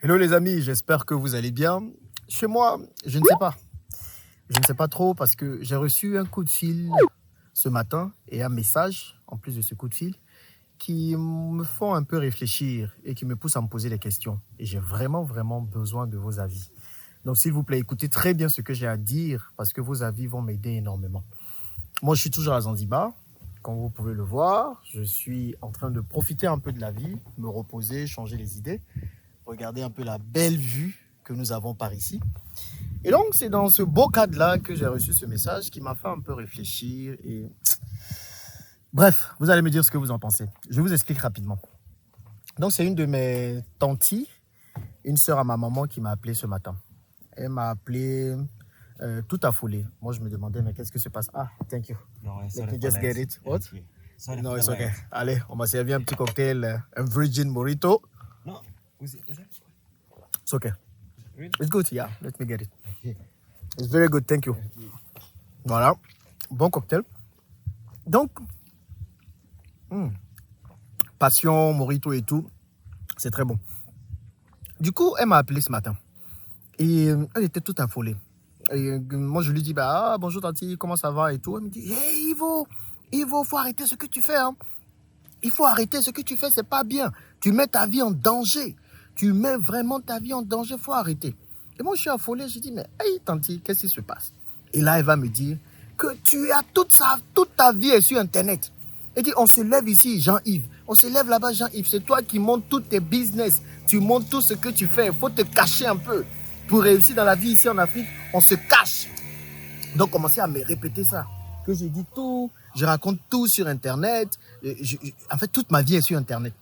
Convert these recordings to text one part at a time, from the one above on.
Hello les amis, j'espère que vous allez bien. Chez moi, je ne sais pas. Je ne sais pas trop parce que j'ai reçu un coup de fil ce matin et un message en plus de ce coup de fil qui me font un peu réfléchir et qui me poussent à me poser des questions. Et j'ai vraiment besoin de vos avis. Donc s'il vous plaît, écoutez très bien ce que j'ai à dire parce que vos avis vont m'aider énormément. Moi, je suis toujours à Zanzibar. Comme vous pouvez le voir, je suis en train de profiter un peu de la vie, me reposer, changer les idées. Regardez un peu la belle vue que nous avons par ici. Et donc, c'est dans ce beau cadre-là que j'ai reçu ce message qui m'a fait un peu réfléchir. Et... Bref, vous allez me dire ce que vous en pensez. Je vous explique rapidement. Donc, c'est une de mes tanties, une sœur à ma maman qui m'a appelé ce matin. Elle m'a appelé tout affolée. Moi, je me demandais, mais qu'est-ce que se passe? Ah, thank you. No, Let me just get it. What? Sorry No, for it's the okay. light. Allez, on m'a servi un petit cocktail, un Virgin Mojito. No, was it? It's okay. Really? It's good, yeah. Let me get it. It's very good, thank you. Voilà, bon cocktail. Donc, passion, mojito et tout, c'est très bon. Du coup, elle m'a appelé ce matin et elle était toute affolée. Et moi, je lui dis, bah, ah, bonjour Tati, comment ça va et tout. Elle me dit, hey Ivo, faut arrêter ce que tu fais. Hein. Il faut arrêter ce que tu fais, c'est pas bien. Tu mets ta vie en danger. Tu mets vraiment ta vie en danger, faut arrêter. Et moi, je suis affolé, je dis, mais hey Tanti, qu'est-ce qui se passe? Et là, elle va me dire que tu as toute ta vie est sur Internet. Elle dit, on se lève ici, Jean-Yves. On se lève là-bas, Jean-Yves. C'est toi qui montes tous tes business. Tu montes tout ce que tu fais. Il faut te cacher un peu. Pour réussir dans la vie ici en Afrique, on se cache. Donc, commencer à me répéter ça. Que je dis tout, je raconte tout sur Internet. En fait, toute ma vie est sur Internet.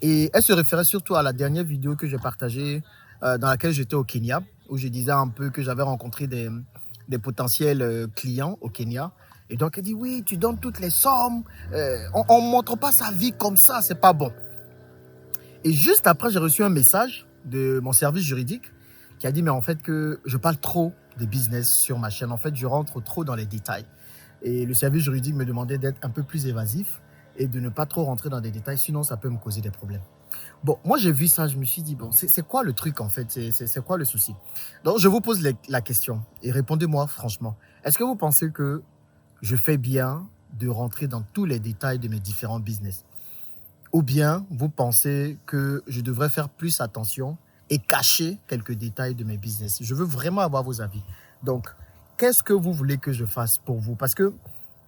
Et elle se référait surtout à la dernière vidéo que j'ai partagée, dans laquelle j'étais au Kenya, où je disais un peu que j'avais rencontré des potentiels clients au Kenya. Et donc, elle dit, oui, tu donnes toutes les sommes. On ne montre pas sa vie comme ça, c'est pas bon. Et juste après, j'ai reçu un message de mon service juridique qui a dit, mais en fait, que je parle trop des business sur ma chaîne. En fait, je rentre trop dans les détails. Et le service juridique me demandait d'être un peu plus évasif et de ne pas trop rentrer dans des détails, sinon ça peut me causer des problèmes. Bon, moi j'ai vu ça, je me suis dit, bon, c'est quoi le truc en fait? C'est quoi le souci? Donc je vous pose la question et répondez-moi franchement. Est-ce que vous pensez que je fais bien de rentrer dans tous les détails de mes différents business? Ou bien vous pensez que je devrais faire plus attention et cacher quelques détails de mes business? Je veux vraiment avoir vos avis. Donc, qu'est-ce que vous voulez que je fasse pour vous? Parce que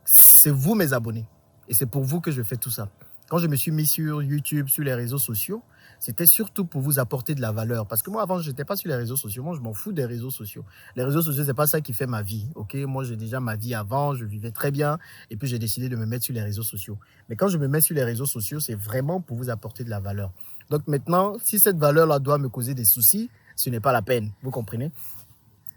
c'est vous mes abonnés. Et c'est pour vous que je fais tout ça. Quand je me suis mis sur YouTube, sur les réseaux sociaux, c'était surtout pour vous apporter de la valeur. Parce que moi, avant, je n'étais pas sur les réseaux sociaux. Moi, je m'en fous des réseaux sociaux. Les réseaux sociaux, ce n'est pas ça qui fait ma vie. Ok, moi, j'ai déjà ma vie avant, je vivais très bien. Et puis, j'ai décidé de me mettre sur les réseaux sociaux. Mais quand je me mets sur les réseaux sociaux, c'est vraiment pour vous apporter de la valeur. Donc maintenant, si cette valeur-là doit me causer des soucis, ce n'est pas la peine. Vous comprenez?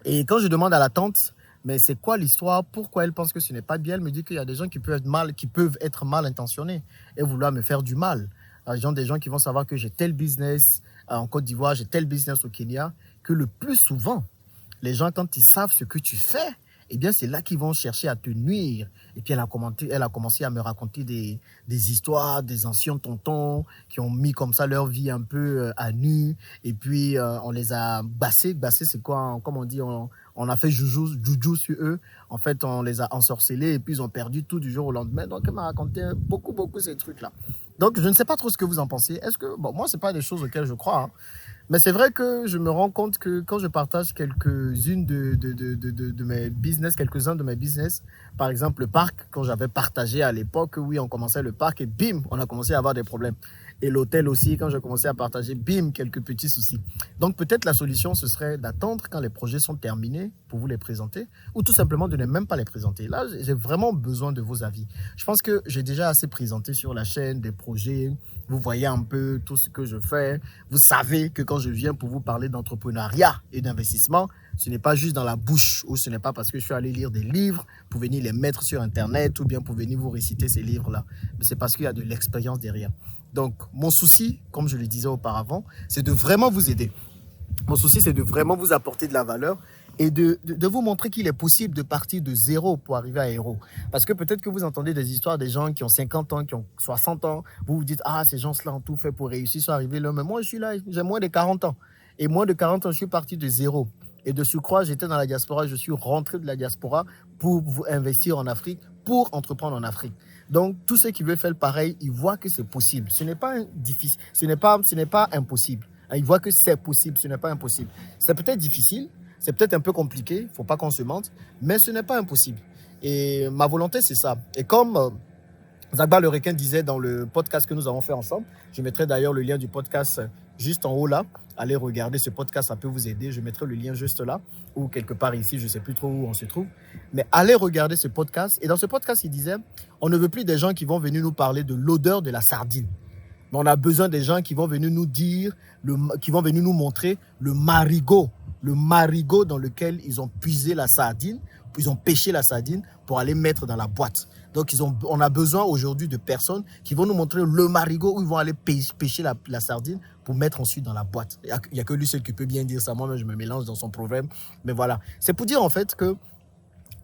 Et quand je demande à la tante, mais c'est quoi l'histoire? Pourquoi elle pense que ce n'est pas bien? Elle me dit qu'il y a des gens qui peuvent être mal intentionnés et vouloir me faire du mal. Par exemple, des gens qui vont savoir que j'ai tel business en Côte d'Ivoire, j'ai tel business au Kenya, que le plus souvent, les gens, quand ils savent ce que tu fais, eh bien, c'est là qu'ils vont chercher à te nuire. Et puis, elle a commencé à me raconter des histoires des anciens tontons qui ont mis comme ça leur vie un peu à nu. Et puis, on les a bassés. Bassés, c'est quoi? Comme on dit, on a fait joujou sur eux. En fait, on les a ensorcelés et puis ils ont perdu tout du jour au lendemain. Donc, elle m'a raconté beaucoup ces trucs-là. Donc, je ne sais pas trop ce que vous en pensez. Est-ce que, bon, moi, ce n'est pas des choses auxquelles je crois, hein. Mais c'est vrai que je me rends compte que quand je partage quelques-unes de mes business, quelques-uns de mes business, par exemple le parc, quand j'avais partagé à l'époque, oui, on commençait le parc et bim, on a commencé à avoir des problèmes. Et l'hôtel aussi, quand j'ai commencé à partager, bim, quelques petits soucis. Donc peut-être la solution, ce serait d'attendre quand les projets sont terminés pour vous les présenter ou tout simplement de ne même pas les présenter. Là, j'ai vraiment besoin de vos avis. Je pense que j'ai déjà assez présenté sur la chaîne des projets. Vous voyez un peu tout ce que je fais. Vous savez que quand je viens pour vous parler d'entrepreneuriat et d'investissement, ce n'est pas juste dans la bouche ou ce n'est pas parce que je suis allé lire des livres pour venir les mettre sur Internet ou bien pour venir vous réciter ces livres-là. Mais c'est parce qu'il y a de l'expérience derrière. Donc, mon souci, comme je le disais auparavant, c'est de vraiment vous aider. Mon souci, c'est de vraiment vous apporter de la valeur et de vous montrer qu'il est possible de partir de zéro pour arriver à héros. Parce que peut-être que vous entendez des histoires des gens qui ont 50 ans, qui ont 60 ans. Vous vous dites, ah, ces gens-là ont tout fait pour réussir, sont arrivés là. Mais moi, je suis là, j'ai moins de 40 ans. Et moins de 40 ans, je suis parti de zéro. Et de surcroît, j'étais dans la diaspora, je suis rentré de la diaspora pour investir en Afrique, pour entreprendre en Afrique. Donc, tous ceux qui veulent faire le pareil, ils voient que c'est possible. Ce n'est pas difficile, ce n'est pas impossible. Ils voient que c'est possible, ce n'est pas impossible. C'est peut-être difficile, c'est peut-être un peu compliqué, il ne faut pas qu'on se mente, mais ce n'est pas impossible. Et ma volonté, c'est ça. Et comme Zagba le requin disait dans le podcast que nous avons fait ensemble, je mettrai d'ailleurs le lien du podcast juste en haut là. Allez regarder ce podcast, ça peut vous aider. Je mettrai le lien juste là, ou quelque part ici, je ne sais plus trop où on se trouve. Mais allez regarder ce podcast. Et dans ce podcast, il disait, on ne veut plus des gens qui vont venir nous parler de l'odeur de la sardine. Mais on a besoin des gens qui vont venir nous dire, qui vont venir nous montrer le marigot dans lequel ils ont puisé la sardine, ils ont pêché la sardine pour aller mettre dans la boîte. Donc, on a besoin aujourd'hui de personnes qui vont nous montrer le marigot où ils vont aller pêcher la sardine pour mettre ensuite dans la boîte. Il n'y a que lui seul qui peut bien dire ça. Moi-même, je me mélange dans son proverbe. Mais voilà. C'est pour dire en fait que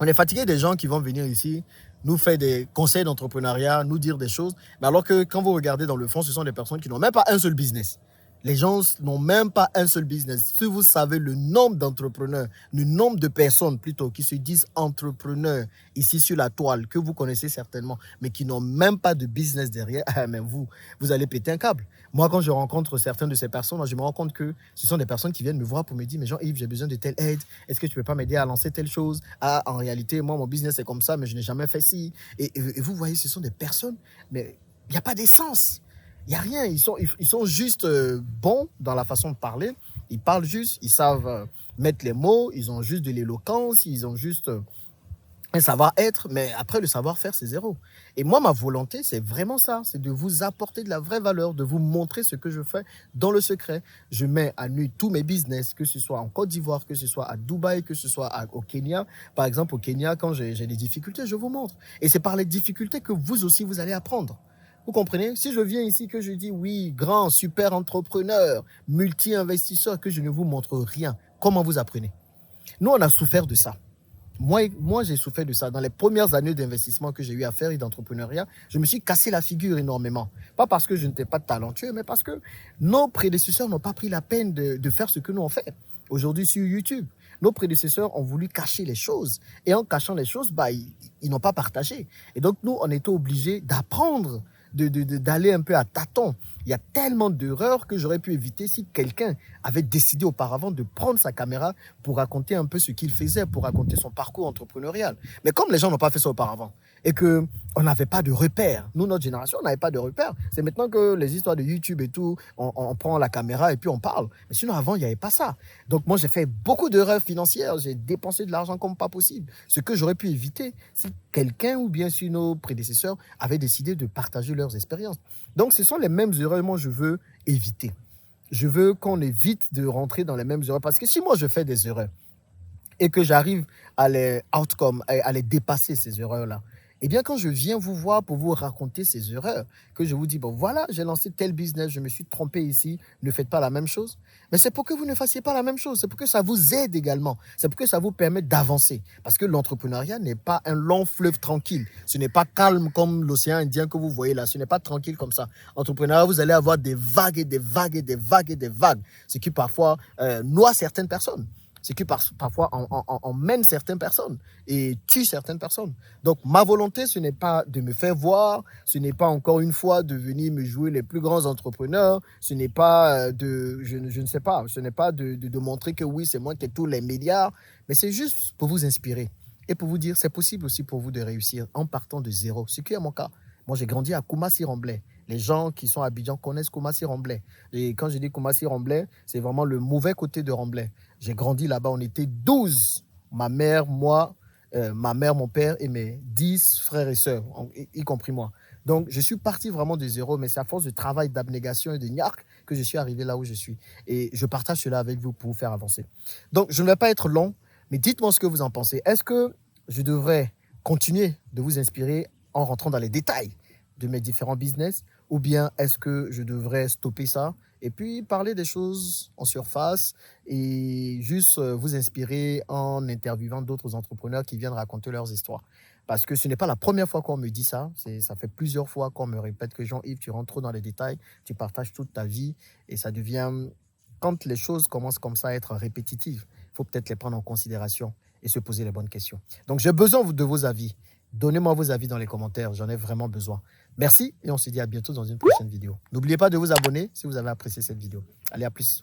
on est fatigué des gens qui vont venir ici, nous faire des conseils d'entrepreneuriat, nous dire des choses. Mais alors que quand vous regardez dans le fond, ce sont des personnes qui n'ont même pas un seul business. Les gens n'ont même pas un seul business. Si vous savez le nombre d'entrepreneurs, le nombre de personnes plutôt qui se disent entrepreneurs ici sur la toile, que vous connaissez certainement, mais qui n'ont même pas de business derrière, mais vous allez péter un câble. Moi, quand je rencontre certaines de ces personnes, je me rends compte que ce sont des personnes qui viennent me voir pour me dire, mais Jean-Yves, j'ai besoin de telle aide. Est-ce que tu peux pas m'aider à lancer telle chose? Ah, en réalité, moi, mon business est comme ça, mais je n'ai jamais fait ci. Et vous voyez, ce sont des personnes, mais il n'y a pas d'essence. Il n'y a rien, ils sont juste bons dans la façon de parler. Ils parlent juste, ils savent mettre les mots, ils ont juste de l'éloquence, ils ont juste un savoir-être, mais après le savoir-faire, c'est zéro. Et moi, ma volonté, c'est vraiment ça, c'est de vous apporter de la vraie valeur, de vous montrer ce que je fais dans le secret. Je mets à nu tous mes business, que ce soit en Côte d'Ivoire, que ce soit à Dubaï, que ce soit au Kenya. Par exemple, au Kenya, quand j'ai des difficultés, je vous montre. Et c'est par les difficultés que vous aussi, vous allez apprendre. Vous comprenez? Si je viens ici, que je dis oui, grand, super entrepreneur, multi-investisseur, que je ne vous montre rien, comment vous apprenez? Nous, on a souffert de ça. Moi, j'ai souffert de ça. Dans les premières années d'investissement que j'ai eu à faire et d'entrepreneuriat, je me suis cassé la figure énormément. Pas parce que je n'étais pas talentueux, mais parce que nos prédécesseurs n'ont pas pris la peine de faire ce que nous on fait. Aujourd'hui, sur YouTube, nos prédécesseurs ont voulu cacher les choses. Et en cachant les choses, ils n'ont pas partagé. Et donc, nous, on était obligés d'apprendre, d'aller un peu à tâtons. Il y a tellement d'erreurs que j'aurais pu éviter si quelqu'un avait décidé auparavant de prendre sa caméra pour raconter un peu ce qu'il faisait, pour raconter son parcours entrepreneurial. Mais comme les gens n'ont pas fait ça auparavant et qu'on n'avait pas de repères, nous, notre génération, on n'avait pas de repères. C'est maintenant que les histoires de YouTube et tout, on prend la caméra et puis on parle. Mais sinon, avant, il n'y avait pas ça. Donc moi, j'ai fait beaucoup d'erreurs financières. J'ai dépensé de l'argent comme pas possible. Ce que j'aurais pu éviter si quelqu'un ou bien si nos prédécesseurs avaient décidé de partager leurs expériences. Donc, ce sont les mêmes erreurs que moi, je veux éviter. Je veux qu'on évite de rentrer dans les mêmes erreurs. Parce que si moi, je fais des erreurs et que j'arrive à à les dépasser, ces erreurs-là, eh bien, quand je viens vous voir pour vous raconter ces erreurs, que je vous dis, bon, voilà, j'ai lancé tel business, je me suis trompé ici, ne faites pas la même chose. Mais c'est pour que vous ne fassiez pas la même chose. C'est pour que ça vous aide également. C'est pour que ça vous permette d'avancer. Parce que l'entrepreneuriat n'est pas un long fleuve tranquille. Ce n'est pas calme comme l'océan Indien que vous voyez là. Ce n'est pas tranquille comme ça. Entrepreneuriat, vous allez avoir des vagues et des vagues et des vagues et des vagues. Ce qui parfois noie certaines personnes. Ce qui parfois emmène certaines personnes et tue certaines personnes. Donc, ma volonté, ce n'est pas de me faire voir, ce n'est pas encore une fois de venir me jouer les plus grands entrepreneurs, ce n'est pas je ne sais pas, ce n'est pas de montrer que oui, c'est moi qui ai tous les milliards, mais c'est juste pour vous inspirer et pour vous dire, c'est possible aussi pour vous de réussir en partant de zéro, ce qui est mon cas. Moi, j'ai grandi à Koumassi-Remblai. Les gens qui sont à Abidjan connaissent Koumassi-Remblai. Et quand je dis Koumassi-Remblai, c'est vraiment le mauvais côté de Remblai. J'ai grandi là-bas, on était 12. Ma mère, moi, mon père et mes 10 frères et sœurs, y compris moi. Donc, je suis parti vraiment de zéro, mais c'est à force de travail, d'abnégation et de niarque que je suis arrivé là où je suis. Et je partage cela avec vous pour vous faire avancer. Donc, je ne vais pas être long, mais dites-moi ce que vous en pensez. Est-ce que je devrais continuer de vous inspirer en rentrant dans les détails de mes différents business, ou bien est-ce que je devrais stopper ça et puis parler des choses en surface et juste vous inspirer en interviewant d'autres entrepreneurs qui viennent raconter leurs histoires. Parce que ce n'est pas la première fois qu'on me dit ça, ça fait plusieurs fois qu'on me répète que Jean-Yves, tu rentres trop dans les détails, tu partages toute ta vie et ça devient quand les choses commencent comme ça à être répétitives, il faut peut-être les prendre en considération et se poser les bonnes questions. Donc, j'ai besoin de vos avis. Donnez-moi vos avis dans les commentaires. J'en ai vraiment besoin. Merci et on se dit à bientôt dans une prochaine vidéo. N'oubliez pas de vous abonner si vous avez apprécié cette vidéo. Allez, à plus.